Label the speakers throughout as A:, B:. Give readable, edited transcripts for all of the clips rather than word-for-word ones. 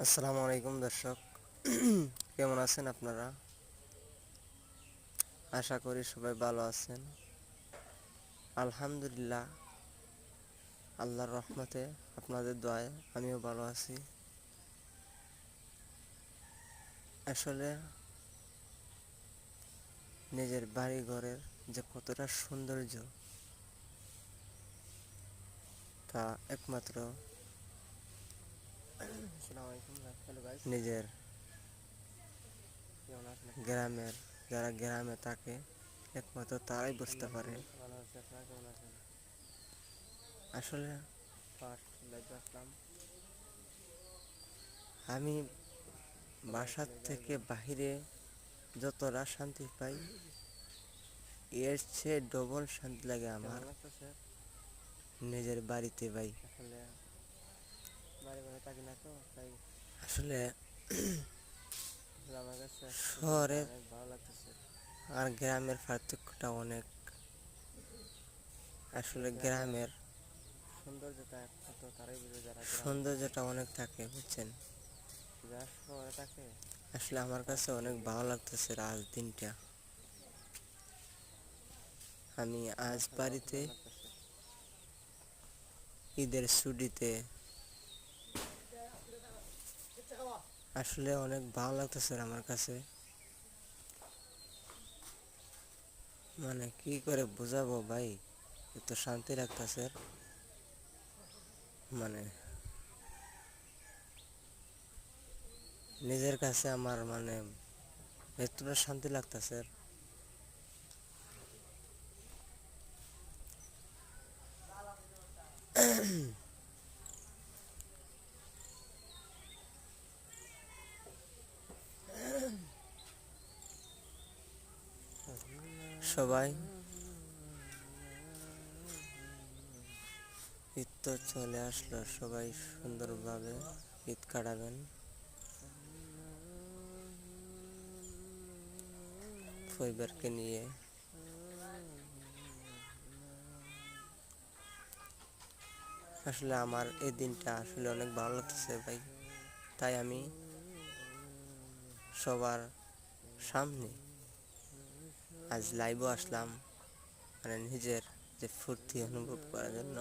A: আসসালামু আলাইকুম দর্শক, কেমন আছেন আপনারা? আশা করি সবাই ভালো আছেন। আলহামদুলিল্লাহ, আল্লাহর রহমতে আপনাদের দোয়ায় আমিও ভালো আছি। আসলে নিজের বাড়ি ঘরের যে কতটা সৌন্দর্য তা একমাত্র নিজের গ্রামের যারা গ্রামে থাকে একমাত্র তারাই বুঝতে পারে। আসলে আমি বাসার থেকে বাহিরে যতটা শান্তি পাই, এর চেয়ে ডবল শান্তি লাগে আমার নিজের বাড়িতে ভাই। আসলে শহরের আর গ্রামের পার্থক্যটা অনেক। আসলে গ্রামের সৌন্দর্যটা অনেক থাকে, বুঝছেন? আসলে আমার কাছে অনেক ভালো লাগতেছে আজ দিনটা। আমি আজ বাড়িতে ঈদের ছুটিতে আসলে অনেক ভালো লাগতেছে আমার কাছে। মানে কি করে বোঝাবো ভাই, এত শান্তি লাগতেছে। মানে নিজের কাছে আমার মানে এতটা শান্তি লাগতেছে। সবাই ঈদ তো চলে আসলো, সবাই সুন্দরভাবে ঈদ কাটাবেন পরিবারকে নিয়ে। আসলে আমার এই দিনটা আসলে অনেক ভালো লাগতেছে ভাই, তাই আমি সবার সামনে আজ লাইভও আসলাম, মানে নিজের যে ফুর্তি অনুভব করার জন্য।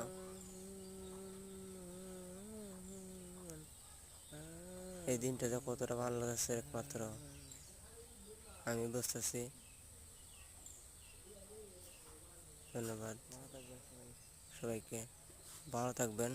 A: এই দিনটা যে কতটা ভালো লাগছে একমাত্র আমি বুঝতেছি। ধন্যবাদ সবাইকে, ভালো থাকবেন।